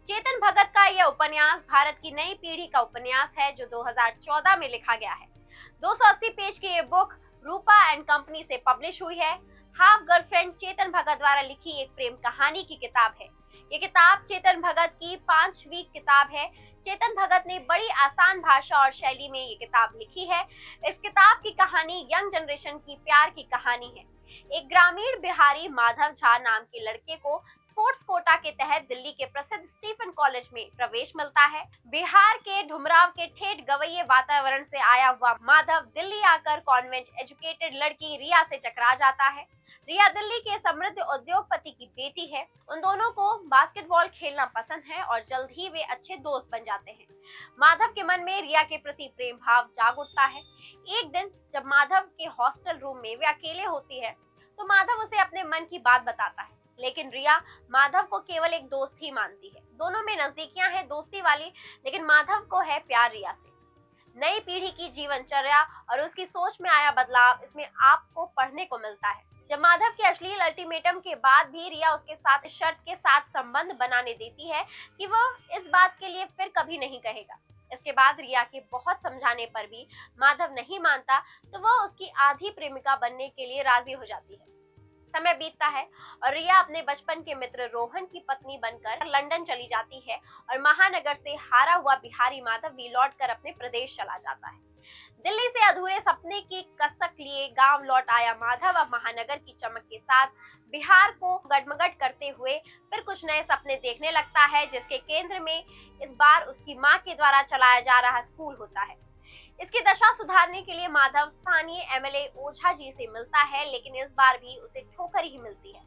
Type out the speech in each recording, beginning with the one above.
चेतन भगत का यह उपन्यास भारत की नई पीढ़ी का उपन्यास है जो 2014 में लिखा गया है। 280 पेज की ये बुक रूपा एंड कंपनी से पब्लिश हुई है। हाफ गर्लफ्रेंड चेतन भगत द्वारा लिखी एक प्रेम कहानी की किताब है। ये किताब चेतन भगत की 5वीं किताब है। चेतन भगत ने बड़ी आसान भाषा और शैली में ये किताब लिखी है। इस किताब की कहानी यंग जनरेशन की प्यार की कहानी है। एक ग्रामीण बिहारी माधव झा नाम के लड़के को स्पोर्ट्स कोटा के तहत दिल्ली के प्रसिद्ध स्टीफन कॉलेज में प्रवेश मिलता है। बिहार के ढुमराव के ठेठ गवैये वातावरण से आया हुआ माधव दिल्ली आकर कॉन्वेंट एजुकेटेड लड़की रिया से टकरा जाता है। रिया दिल्ली के समृद्ध उद्योगपति की बेटी है। उन दोनों को बास्केटबॉल खेलना पसंद है और जल्द ही वे अच्छे दोस्त बन जाते हैं। माधव के मन में रिया के प्रति प्रेम भाव जाग उठता है। एक दिन जब माधव के हॉस्टल रूम में वे अकेले होती है तो माधव उसे अपने मन की बात बताता है, लेकिन रिया माधव को केवल एक दोस्त ही मानती है। दोनों में नजदीकियां हैं दोस्ती वाली, लेकिन माधव को है प्यार रिया से। नई पीढ़ी की जीवनचर्या और उसकी सोच में आया बदलाव इसमें आपको पढ़ने को मिलता है। जब माधव के अश्लील अल्टीमेटम के बाद भी रिया उसके साथ शर्त के साथ संबंध बनाने देती है कि वह इस बात के लिए फिर कभी नहीं कहेगा। इसके बाद रिया के बहुत समझाने पर भी माधव नहीं मानता तो वह उसकी आधी प्रेमिका बनने के लिए राजी हो जाती है। समय बीतता है और रिया अपने बचपन के मित्र रोहन की पत्नी बनकर लंदन चली जाती है और महानगर से हारा हुआ बिहारी माधव भी लौटकर अपने प्रदेश चला जाता है। दिल्ली से अधूरे सपने की कसक लिए गांव लौट आया माधव अब महानगर की चमक के साथ बिहार को गडमगड करते हुए फिर कुछ नए सपने देखने लगता है, जिसके केंद्र में इस बार उसकी मां के द्वारा चलाया जा रहा स्कूल होता है। इसकी दशा सुधारने के लिए माधव स्थानीय एमएलए ओझा जी से मिलता है, लेकिन इस बार भी उसे ठोकर ही मिलती है।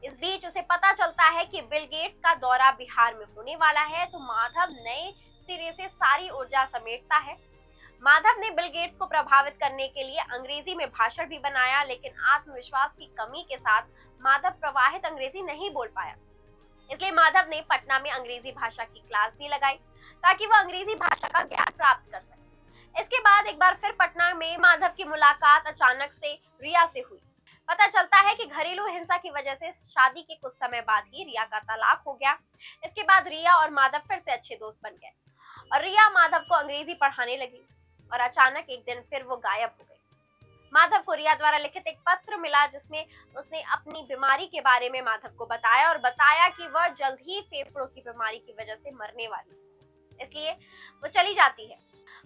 इस बीच उसे पता चलता है कि बिल गेट्स का दौरा बिहार में होने वाला है, तो माधव नए सिरे से सारी ऊर्जा समेटता है। माधव ने बिल गेट्स को प्रभावित करने के लिए अंग्रेजी में भाषण भी बनाया, लेकिन आत्मविश्वास की कमी के साथ माधव प्रवाहित अंग्रेजी नहीं बोल पाया। इसलिए माधव ने पटना में अंग्रेजी भाषा की क्लास भी लगाई ताकि वह अंग्रेजी भाषा का ज्ञान प्राप्त कर सके। इसके बाद एक बार फिर पटना में माधव की मुलाकात अचानक से रिया से हुई। पता चलता है कि घरेलू हिंसा की वजह से शादी के कुछ समय बाद ही रिया का तलाक हो गया। इसके बाद रिया और माधव फिर से अच्छे दोस्त बन गए और रिया माधव को अंग्रेजी पढ़ाने लगी और अचानक एक दिन फिर वो गायब हो गई। माधव को रिया द्वारा लिखित एक पत्र मिला जिसमें उसने अपनी बीमारी के बारे में माधव को बताया और बताया कि वह जल्द ही फेफड़ों की बीमारी की वजह से मरने वाली है, इसलिए वो चली जाती है।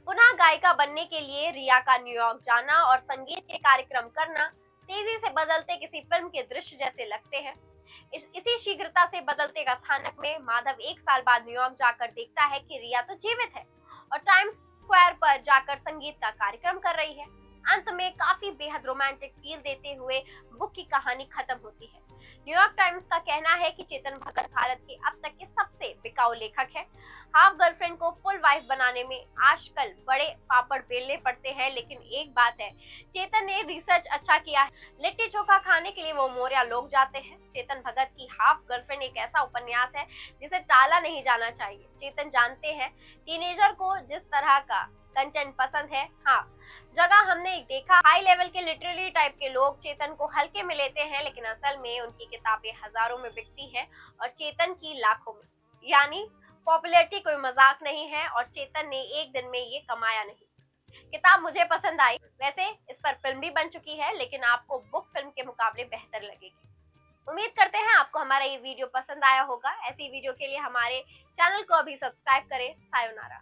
पुनः गायिका बनने के लिए रिया का न्यूयॉर्क जाना और संगीत के कार्यक्रम करना तेजी से बदलते किसी फिल्म के दृश्य जैसे लगते हैं। इसी शीघ्रता से बदलते कथानक में माधव एक साल बाद न्यूयॉर्क जाकर देखता है कि रिया तो जीवित है और टाइम्स स्क्वायर पर जाकर संगीत का कार्यक्रम कर रही है। अंत में काफी बेहद रोमांटिक फील देते हुए बुक की कहानी खत्म होती है। न्यूयॉर्क टाइम्स का कहना है कि चेतन भगत भारत के अब तक के सबसे बिकाऊ लेखक है। हाफ गर्लफ्रेंड को फुल वाइफ बनाने में आजकल बड़े पापड़ बेलने पड़ते हैं, लेकिन एक बात है, चेतन ने रिसर्च अच्छा किया है। लिट्टी चोखा खाने के लिए वो मोरिया लोग जाते हैं। चेतन भगत की हाफ गर्लफ्रेंड एक ऐसा उपन्यास है जिसे टाला नहीं जाना चाहिए। चेतन जानते हैं टीनेजर को जिस तरह का कंटेंट पसंद है। हाँ, जगह हमने देखा हाई लेवल के लिटरेरी टाइप के लोग चेतन को हल्के में लेते हैं, लेकिन असल में उनकी किताबें हजारों में बिकती हैं और चेतन की लाखों में। यानी पॉपुलैरिटी कोई मजाक नहीं है और चेतन ने एक दिन में ये कमाया नहीं। किताब मुझे पसंद आई। वैसे इस पर फिल्म भी बन चुकी है, लेकिन आपको बुक फिल्म के मुकाबले बेहतर लगेगी। उम्मीद करते हैं आपको हमारा ये वीडियो पसंद आया होगा। ऐसी वीडियो के लिए हमारे चैनल को अभी सब्सक्राइब करें। सायोनारा।